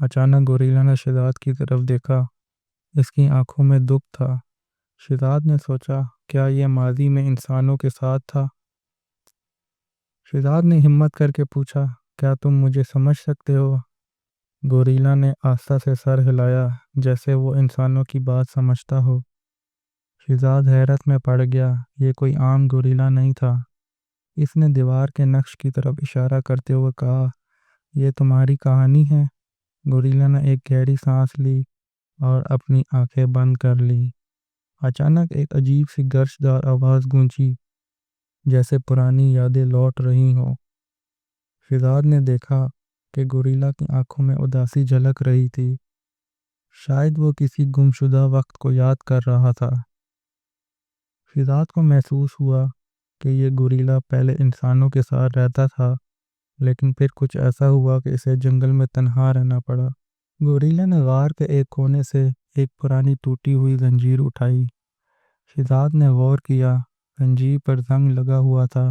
اچانک گوریلا نے شہزاد کی طرف دیکھا۔ اس کی آنکھوں میں دکھ تھا۔ شہزاد نے سوچا، کیا یہ ماضی میں انسانوں کے ساتھ تھا؟ شہزاد نے ہمت کر کے پوچھا، کیا تم مجھے سمجھ سکتے ہو؟ گوریلا نے آہستہ سے سر ہلایا، جیسے وہ انسانوں کی بات سمجھتا ہو۔ شہزاد حیرت میں پڑ گیا۔ یہ کوئی عام گوریلا نہیں تھا۔ اس نے دیوار کے نقش کی طرف اشارہ کرتے ہوئے کہا، یہ تمہاری کہانی ہے؟ گوریلا نے ایک گہری سانس لی اور اپنی آنکھیں بند کر لی۔ اچانک ایک عجیب سی گرجدار آواز گونجی، جیسے پرانی یادیں لوٹ رہی ہوں۔ شہزاد نے دیکھا کہ گوریلا کی آنکھوں میں اداسی جھلک رہی تھی۔ شاید وہ کسی گمشدہ وقت کو یاد کر رہا تھا۔ شہزاد کو محسوس ہوا کہ یہ گوریلا پہلے انسانوں کے ساتھ رہتا تھا، لیکن پھر کچھ ایسا ہوا کہ اسے جنگل میں تنہا رہنا پڑا۔ گوریلا نے غار کے ایک کونے سے ایک پرانی ٹوٹی ہوئی زنجیر اٹھائی۔ شہزاد نے غور کیا، زنجیر پر زنگ لگا ہوا تھا،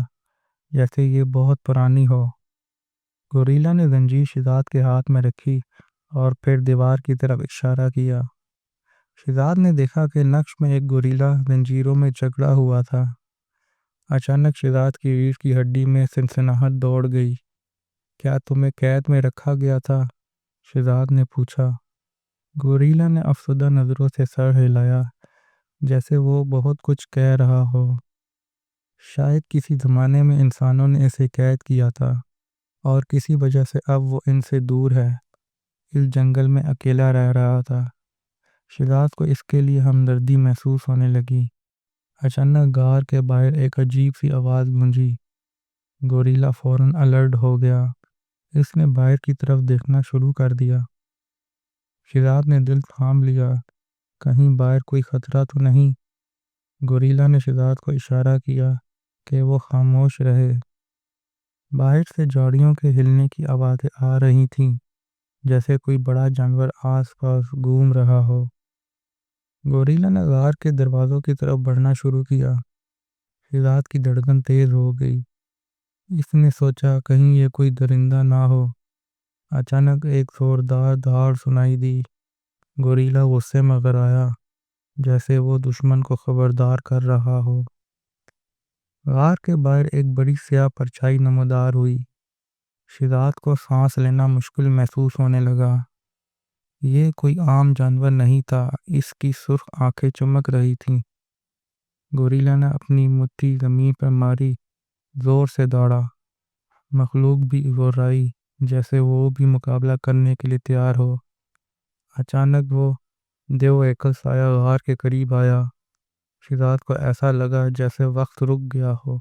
جیسے یہ بہت پرانی ہو۔ گوریلا نے زنجیر شہزاد کے ہاتھ میں رکھی اور پھر دیوار کی طرف اشارہ کیا۔ شہزاد نے دیکھا کہ نقش میں ایک گوریلا زنجیروں میں جکڑا ہوا تھا۔ اچانک شہزاد کی ریڑھ کی ہڈی میں سنسناہٹ دوڑ گئی۔ کیا تمہیں قید میں رکھا گیا تھا؟ شہزاد نے پوچھا۔ گوریلا نے افسردہ نظروں سے سر ہلایا، جیسے وہ بہت کچھ کہہ رہا ہو۔ شاید کسی زمانے میں انسانوں نے اسے قید کیا تھا، اور کسی وجہ سے اب وہ ان سے دور ہے، اس جنگل میں اکیلا رہ رہا تھا۔ شہزاد کو اس کے لیے ہمدردی محسوس ہونے لگی۔ اچانک غار کے باہر ایک عجیب سی آواز گونجی۔ گوریلا فوراً الرٹ ہو گیا۔ اس نے باہر کی طرف دیکھنا شروع کر دیا۔ شہزاد نے دل تھام لیا، کہیں باہر کوئی خطرہ تو نہیں؟ گوریلا نے شہزاد کو اشارہ کیا کہ وہ خاموش رہے۔ باہر سے جھاڑیوں کے ہلنے کی آوازیں آ رہی تھیں، جیسے کوئی بڑا جانور آس پاس گھوم رہا ہو۔ گوریلا نے غار کے دروازوں کی طرف بڑھنا شروع کیا۔ شہزاد کی دھڑکن تیز ہو گئی۔ اس نے سوچا، کہیں یہ کوئی درندہ نہ ہو۔ اچانک ایک زوردار دھاڑ سنائی دی۔ گوریلا غصے میں غرایا، جیسے وہ دشمن کو خبردار کر رہا ہو۔ غار کے باہر ایک بڑی سیاہ پرچھائی نمودار ہوئی۔ شہزاد کو سانس لینا مشکل محسوس ہونے لگا۔ یہ کوئی عام جانور نہیں تھا، اس کی سرخ آنکھیں چمک رہی تھیں۔ گوریلا نے اپنی مٹھی زمین پر ماری، زور سے دوڑا۔ مخلوق بھی گھبرائی، جیسے وہ بھی مقابلہ کرنے کے لیے تیار ہو۔ اچانک وہ دیو ایکل سایہ غار کے قریب آیا۔ شہزاد کو ایسا لگا جیسے وقت رک گیا ہو۔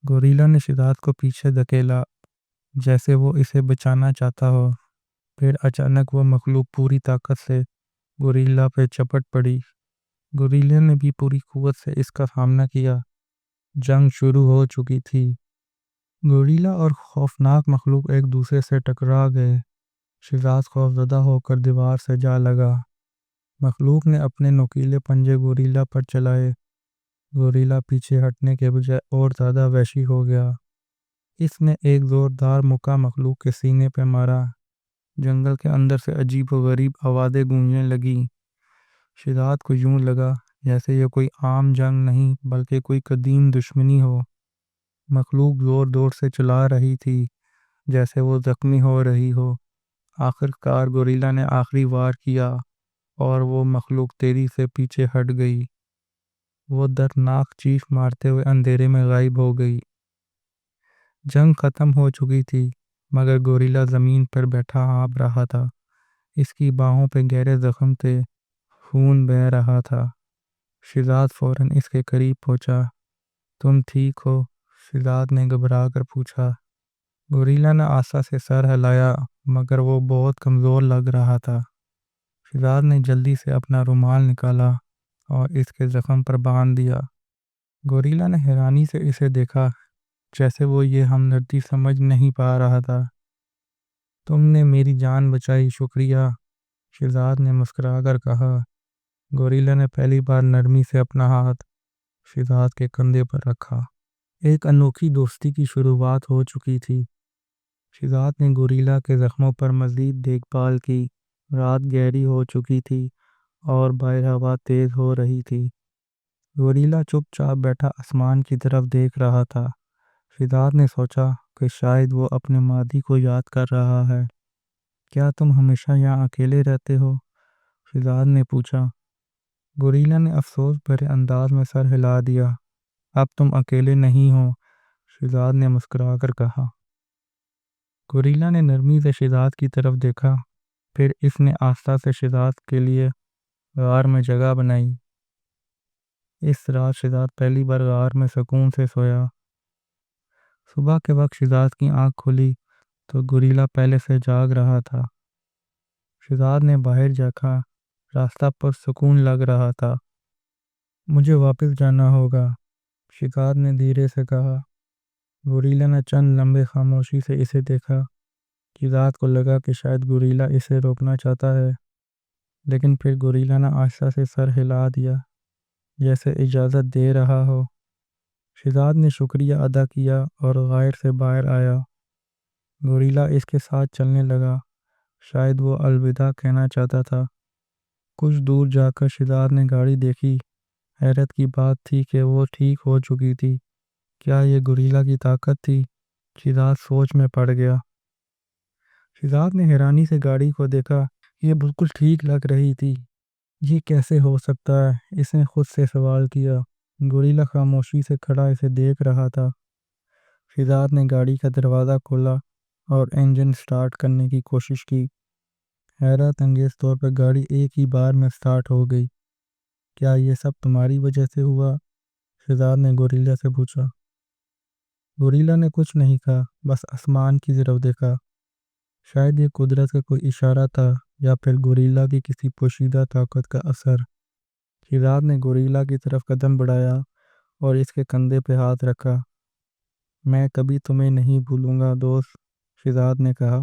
گوریلا نے شہزاد کو پیچھے دھکیلا، جیسے وہ اسے بچانا چاہتا ہو۔ پھر اچانک وہ مخلوق پوری طاقت سے گوریلا پہ چپٹ پڑی۔ گوریلا نے بھی پوری قوت سے اس کا سامنا کیا۔ جنگ شروع ہو چکی تھی۔ گوریلا اور خوفناک مخلوق ایک دوسرے سے ٹکرا گئے۔ شہزاد خوفزدہ ہو کر دیوار سے جا لگا۔ مخلوق نے اپنے نوکیلے پنجے گوریلا پر چلائے۔ گوریلا پیچھے ہٹنے کے بجائے اور زیادہ وحشی ہو گیا۔ اس نے ایک زوردار مکہ مخلوق کے سینے پہ مارا۔ جنگل کے اندر سے عجیب و غریب آوازیں گونجنے لگیں۔ شہزاد کو یوں لگا جیسے یہ کوئی عام جنگ نہیں بلکہ کوئی قدیم دشمنی ہو۔ مخلوق زور زور سے چلا رہی تھی، جیسے وہ زخمی ہو رہی ہو۔ آخر کار گوریلا نے آخری وار کیا اور وہ مخلوق تیزی سے پیچھے ہٹ گئی۔ وہ دردناک چیخ مارتے ہوئے اندھیرے میں غائب ہو گئی۔ جنگ ختم ہو چکی تھی، مگر گوریلا زمین پر بیٹھا ہانپ رہا تھا۔ اس کی باہوں پہ گہرے زخم تھے، خون بہہ رہا تھا۔ شہزاد فوراً اس کے قریب پہنچا۔ تم ٹھیک ہو؟ شہزاد نے گھبرا کر پوچھا۔ گوریلا نے آہستہ سے سر ہلایا، مگر وہ بہت کمزور لگ رہا تھا۔ شہزاد نے جلدی سے اپنا رومال نکالا اور اس کے زخم پر باندھ دیا۔ گوریلا نے حیرانی سے اسے دیکھا، جیسے وہ یہ ہمدردی سمجھ نہیں پا رہا تھا۔ تم نے میری جان بچائی، شکریہ، شہزاد نے مسکرا کر کہا۔ گوریلا نے پہلی بار نرمی سے اپنا ہاتھ شہزاد کے کندھے پر رکھا۔ ایک انوکھی دوستی کی شروعات ہو چکی تھی۔ شہزاد نے گوریلا کے زخموں پر مزید دیکھ بھال کی، رات گہری ہو چکی تھی اور باہر ہوا تیز ہو رہی تھی۔ گوریلا چپ چاپ بیٹھا آسمان کی طرف دیکھ رہا تھا۔ شہزاد نے سوچا کہ شاید وہ اپنے ماضی کو یاد کر رہا ہے۔ کیا تم ہمیشہ یہاں اکیلے رہتے ہو؟ شہزاد نے پوچھا۔ گوریلا نے افسوس بھرے انداز میں سر ہلا دیا۔ اب تم اکیلے نہیں ہو، شہزاد نے مسکرا کر کہا۔ گوریلا نے نرمی سے شہزاد کی طرف دیکھا، پھر اس نے آہستہ سے شہزاد کے لیے غار میں جگہ بنائی۔ اس رات شہزاد پہلی بار غار میں سکون سے سویا۔ صبح کے وقت شہزاد کی آنکھ کھلی تو گوریلا پہلے سے جاگ رہا تھا۔ شہزاد نے باہر دیکھا، راستہ پر سکون لگ رہا تھا۔ مجھے واپس جانا ہوگا، شہزاد نے دھیرے سے کہا۔ گوریلا نے چند لمحے خاموشی سے اسے دیکھا۔ شہزاد کو لگا کہ شاید گوریلا اسے روکنا چاہتا ہے، لیکن پھر گوریلا نے آہستہ سے سر ہلا دیا، جیسے اجازت دے رہا ہو۔ شہزاد نے شکریہ ادا کیا اور غار سے باہر آیا۔ گوریلا اس کے ساتھ چلنے لگا، شاید وہ الوداع کہنا چاہتا تھا۔ کچھ دور جا کر شہزاد نے گاڑی دیکھی۔ حیرت کی بات تھی کہ وہ ٹھیک ہو چکی تھی۔ کیا یہ گوریلا کی طاقت تھی؟ شہزاد سوچ میں پڑ گیا۔ شہزاد نے حیرانی سے گاڑی کو دیکھا، یہ بالکل ٹھیک لگ رہی تھی۔ یہ کیسے ہو سکتا ہے؟ اس نے خود سے سوال کیا۔ گوریلا خاموشی سے کھڑا اسے دیکھ رہا تھا۔ شہزاد نے گاڑی کا دروازہ کھولا اور انجن سٹارٹ کرنے کی کوشش کی۔ حیرت انگیز طور پر گاڑی ایک ہی بار میں سٹارٹ ہو گئی۔ کیا یہ سب تمہاری وجہ سے ہوا؟ شہزاد نے گوریلا سے پوچھا۔ گوریلا نے کچھ نہیں کہا، بس آسمان کی طرف دیکھا۔ شاید یہ قدرت کا کوئی اشارہ تھا یا پھر گوریلا کی کسی پوشیدہ طاقت کا اثر۔ شہزاد نے گوریلا کی طرف قدم بڑھایا اور اس کے کندھے پہ ہاتھ رکھا۔ میں کبھی تمہیں نہیں بھولوں گا دوست، شہزاد نے کہا۔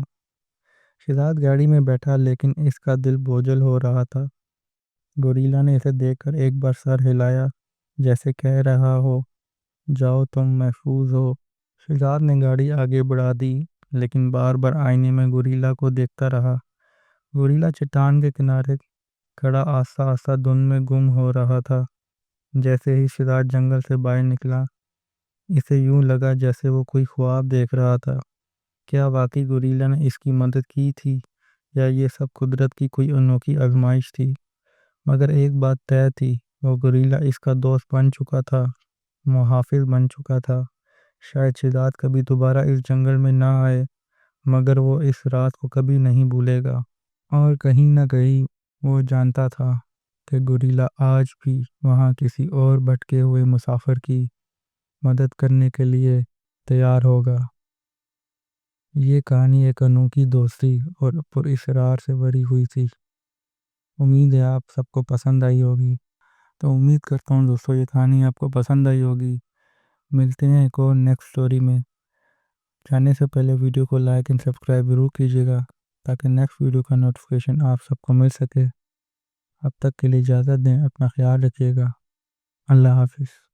شہزاد گاڑی میں بیٹھا لیکن اس کا دل بوجھل ہو رہا تھا۔ گوریلا نے اسے دیکھ کر ایک بار سر ہلایا، جیسے کہہ رہا ہو جاؤ تم محفوظ ہو۔ شہزاد نے گاڑی آگے بڑھا دی لیکن بار بار آئینے میں گوریلا کو دیکھتا رہا۔ گوریلا چٹان کے کنارے کھڑا آہستہ آہستہ دھند میں گم ہو رہا تھا۔ جیسے ہی شہزاد جنگل سے باہر نکلا، اسے یوں لگا جیسے وہ کوئی خواب دیکھ رہا تھا۔ کیا واقعی گوریلا نے اس کی مدد کی تھی یا یہ سب قدرت کی کوئی انوکھی آزمائش تھی؟ مگر ایک بات طے تھی، وہ گوریلا اس کا دوست بن چکا تھا، محافظ بن چکا تھا۔ شاید شہزاد کبھی دوبارہ اس جنگل میں نہ آئے، مگر وہ اس رات کو کبھی نہیں بھولے گا۔ اور کہیں نہ کہیں وہ جانتا تھا کہ گوریلا آج بھی وہاں کسی اور بھٹکے ہوئے مسافر کی مدد کرنے کے لیے تیار ہوگا۔ یہ کہانی ایک انوکھی دوستی اور پر اسرار سے بھری ہوئی تھی۔ امید ہے آپ سب کو پسند آئی ہوگی۔ تو امید کرتا ہوں دوستوں یہ کہانی آپ کو پسند آئی ہوگی۔ ملتے ہیں ایک اور نیکسٹ سٹوری میں۔ جانے سے پہلے ویڈیو کو لائک اینڈ سبسکرائب ضرور کیجیے گا تاکہ نیکسٹ ویڈیو کا نوٹیفیکیشن آپ سب کو مل سکے۔ اب تک کے لیے اجازت دیں، اپنا خیال رکھیے گا۔ اللہ حافظ۔